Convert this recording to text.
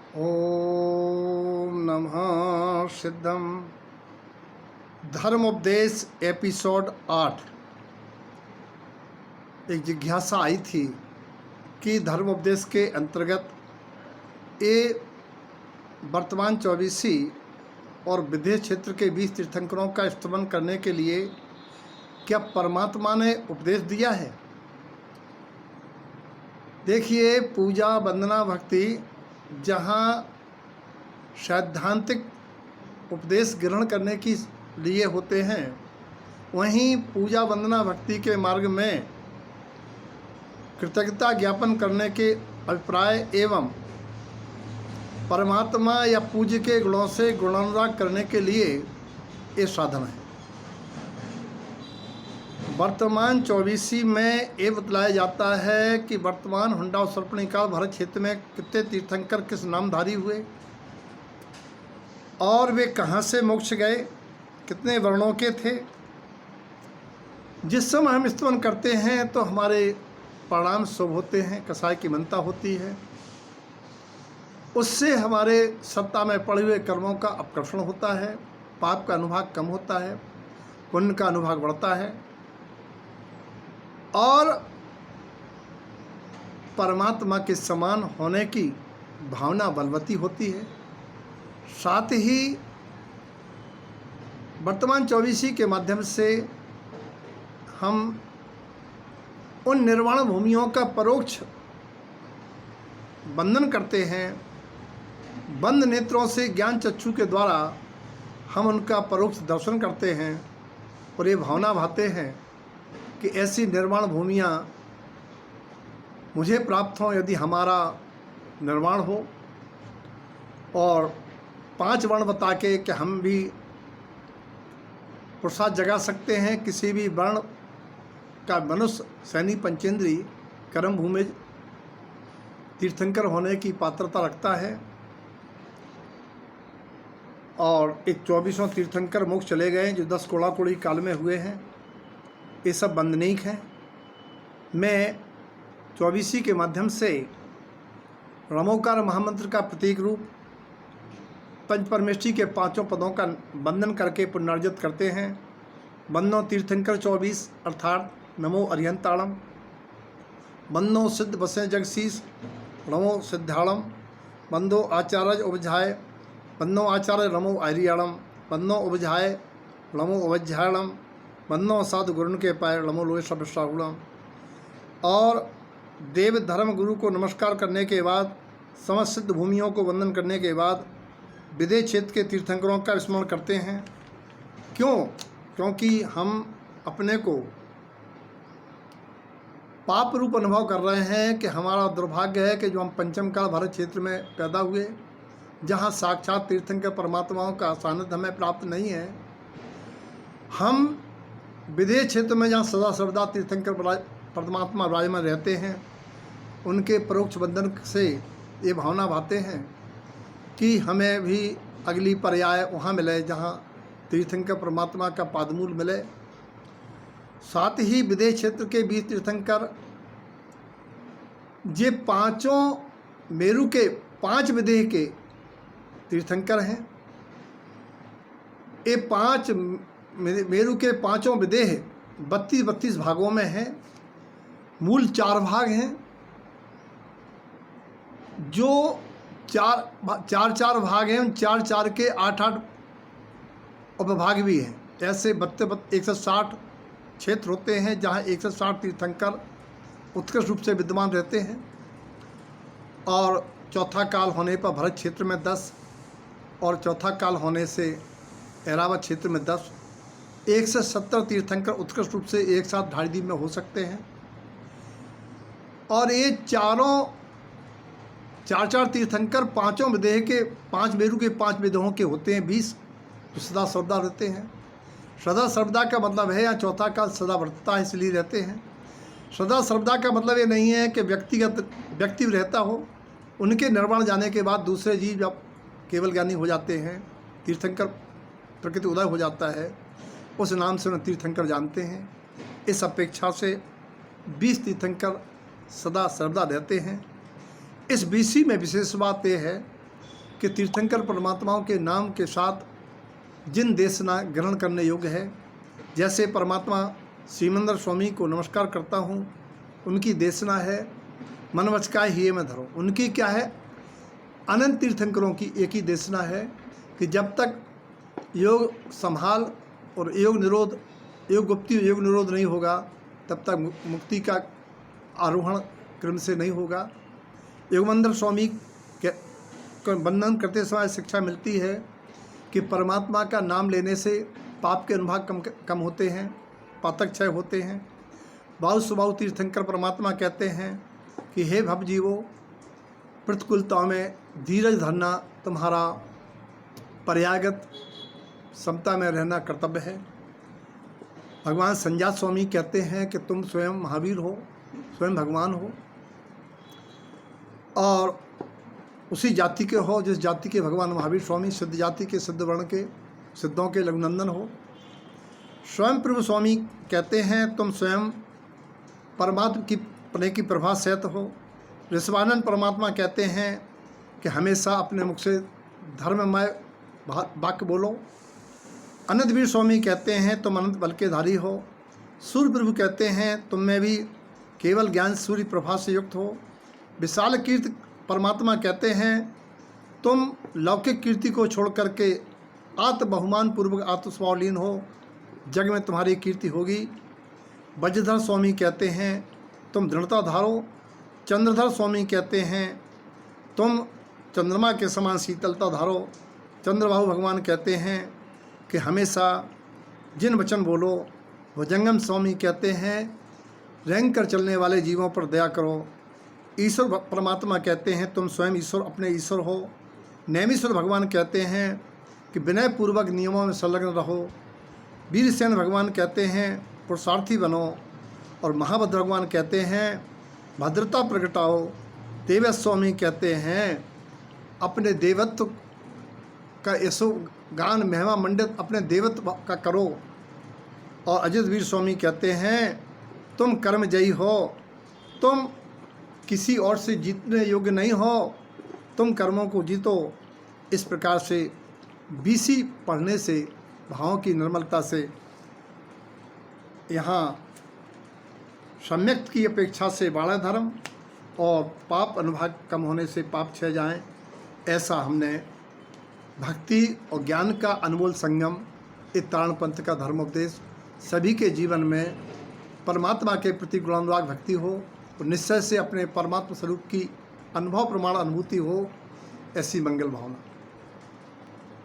ओम नमः सिद्धम। धर्मोपदेश एपिसोड 8। एक जिज्ञासा आई थी कि धर्मोपदेश के अंतर्गत ये वर्तमान 24वीं और विदेश क्षेत्र के 20 तीर्थंकरों का स्तमन करने के लिए क्या परमात्मा ने उपदेश दिया है। देखिए, पूजा वंदना भक्ति जहाँ सैद्धांतिक उपदेश ग्रहण करने के लिए होते हैं, वहीं पूजा वंदना भक्ति के मार्ग में कृतज्ञता ज्ञापन करने के अभिप्राय एवं परमात्मा या पूज्य के गुणों से गुणानुराग करने के लिए ये साधन है। वर्तमान 24वीं में ये बतलाया जाता है कि वर्तमान हुंडा और सर्पणिका भारत क्षेत्र में कितने तीर्थंकर किस नामधारी हुए और वे कहाँ से मोक्ष गए, कितने वर्णों के थे। जिस समय हम स्तमन करते हैं तो हमारे परिणाम शुभ होते हैं, कसाय की मनता होती है, उससे हमारे सत्ता में पड़े हुए कर्मों का अपकर्षण होता है, पाप का अनुभाग कम होता है, पुण्य का अनुभाग बढ़ता है और परमात्मा के समान होने की भावना बलवती होती है। साथ ही वर्तमान 24वीं के माध्यम से हम उन निर्वाण भूमियों का परोक्ष बंधन करते हैं। बंद नेत्रों से ज्ञान चक्षु के द्वारा हम उनका परोक्ष दर्शन करते हैं और ये भावना भाते हैं कि ऐसी निर्वाण भूमियाँ मुझे प्राप्त हों यदि हमारा निर्वाण हो। और 5 वर्ण बता के कि हम भी प्रसाद जगा सकते हैं। किसी भी वर्ण का मनुष्य सैनी पंचेंद्री कर्म भूमि तीर्थंकर होने की पात्रता रखता है। और एक 24वां तीर्थंकर मोक्ष चले गए जो 10 कोड़ाकोड़ी काल में हुए हैं। ये सब वंदनीक हैं। मैं 24वीं के माध्यम से रमोकार महामंत्र का प्रतीक रूप पंच परमेष्ठी के 5 पदों का वंदन करके पुण्यार्जित करते हैं। वंदो तीर्थंकर 24 अर्थात नमो अरिहंताणम, वंदो सिद्ध बसे जगशीष नमो सिद्धाणम, वंदो आचार्य उपझाय, वंदो आचार्य नमो आर्याणम, वंदो उपझाय नमो उपझायणम, वंदो साधु गुरुन के पाय नमो लोय सर्वसागुणम। और देव धर्म गुरु को नमस्कार करने के बाद, समस्त सिद्ध भूमियों को वंदन करने के बाद विदेश क्षेत्र के तीर्थंकरों का स्मरण करते हैं। क्योंकि हम अपने को पाप रूप अनुभव कर रहे हैं कि हमारा दुर्भाग्य है कि जो हम पंचम काल भारत क्षेत्र में पैदा हुए, जहाँ साक्षात तीर्थंकर परमात्माओं का सानिध्य हमें प्राप्त नहीं है। हम विदेश क्षेत्र में जहाँ सदा सर्वदा तीर्थंकर परमात्मा विराजमान रहते हैं, उनके परोक्ष बंधन से ये भावना भाते हैं कि हमें भी अगली पर्याय वहाँ मिले जहाँ तीर्थंकर परमात्मा का पादमूल मिले। साथ ही विदेश क्षेत्र के 20 तीर्थंकर ये 5 मेरु के 5 विदेह के तीर्थंकर हैं। ये 5 मेरु के 5 विदेह 32 भागों में हैं। मूल 4 भाग हैं जो 4 भाग हैं। उन 4 के 8 उपभाग भी हैं। ऐसे 160 क्षेत्र होते हैं जहाँ 160 तीर्थंकर उत्कृष्ट रूप से विद्यमान रहते हैं। और चौथा काल होने पर भरत क्षेत्र में 10 और चौथा काल होने से ऐरावत क्षेत्र में 10, 170 तीर्थंकर उत्कृष्ट रूप से एक साथ ढाई दिन में हो सकते हैं। और ये 4 तीर्थंकर 5 विदेह के 5 मेरु के 5 विदेहों के होते हैं। 20 जो सदा सर्वदा रहते हैं। सदा सर्वदा का मतलब है यहाँ चौथा काल सदा वर्तता है, इसलिए रहते हैं। सदा सर्वदा का मतलब ये नहीं है कि व्यक्ति रहता हो। उनके निर्वाण जाने के बाद दूसरे जीव जब केवल ज्ञानी हो जाते हैं, तीर्थंकर प्रकृति उदय हो जाता है, उस नाम से उन्हें तीर्थंकर जानते हैं। इस अपेक्षा से 20 तीर्थंकर सदा सर्वदा रहते हैं। इस बीसी में विशेष बात यह है कि तीर्थंकर परमात्माओं के नाम के साथ जिन देशना ग्रहण करने योग्य है, जैसे परमात्मा सीमंदर स्वामी को नमस्कार करता हूँ, उनकी देशना है मन वचका हिये में धरो। उनकी क्या है, अनंत तीर्थंकरों की एक ही देशना है कि जब तक योग संभाल और योग निरोध, योग गुप्ति योग निरोध नहीं होगा, तब तक मुक्ति का आरोहण क्रम से नहीं होगा। योगवंदन स्वामी के वंदन करते समय शिक्षा मिलती है कि परमात्मा का नाम लेने से पाप के अनुभाग कम होते हैं, पातक क्षय होते हैं। बाहु सुबाहु तीर्थंकर परमात्मा कहते हैं कि हे भव जीवो, प्रतिकूलता में धीरज धरना तुम्हारा पर्यागत, समता में रहना कर्तव्य है। भगवान संजात स्वामी कहते हैं कि तुम स्वयं महावीर हो, स्वयं भगवान हो और उसी जाति के हो जिस जाति के भगवान महावीर स्वामी सिद्ध जाति के, सिद्ध वर्ण के, सिद्धों के लघुनंदन हो। स्वयं प्रभु स्वामी कहते हैं तुम स्वयं परमात्मा की पने की प्रभा सहित हो। ऋषभानंद परमात्मा कहते हैं कि हमेशा अपने मुख से धर्ममय वाक्य बोलो। अनंतवीर स्वामी कहते हैं तुम अनंत बल के धारी हो। सूर्य प्रभु कहते हैं तुम में भी केवल ज्ञान सूर्य प्रभा से युक्त हो। विशाल कीर्ति परमात्मा कहते हैं तुम लौकिक कीर्ति को छोड़ करके आत्म बहुमान पूर्वक आत्मस्वलीन हो, जग में तुम्हारी कीर्ति होगी। वज्रधर स्वामी कहते हैं तुम दृढ़ता धारो। चंद्रधर स्वामी कहते हैं तुम चंद्रमा के समान शीतलता धारो। चंद्रबाहु भगवान कहते हैं कि हमेशा जिन वचन बोलो। भुजंगम स्वामी कहते हैं रेंग कर चलने वाले जीवों पर दया करो। ईश्वर परमात्मा कहते हैं तुम स्वयं ईश्वर अपने ईश्वर हो। नैमीश्वर भगवान कहते हैं कि विनय पूर्वक नियमों में संलग्न रहो। वीरसेन भगवान कहते हैं पुरुषार्थी बनो। और महाभद्र भगवान कहते हैं भद्रता प्रगटाओ। देवेश स्वामी कहते हैं अपने देवत्व का यशो गान महिमा मंडित अपने देवत्व का करो। और अजित वीर स्वामी कहते हैं तुम कर्मजयी हो, तुम किसी और से जीतने योग्य नहीं हो, तुम कर्मों को जीतो। इस प्रकार से बीसी पढ़ने से, भावों की निर्मलता से यहाँ सम्यक की अपेक्षा से बाड़ा धर्म और पाप अनुभाग कम होने से पाप छह जाएं, ऐसा हमने भक्ति और ज्ञान का अनमोल संगम इत्तारण पंथ का धर्मोपदेश सभी के जीवन में परमात्मा के प्रति गुणानुराग भक्ति हो और निश्चय से अपने परमात्मा स्वरूप की अनुभव प्रमाण अनुभूति हो, ऐसी मंगल भावना।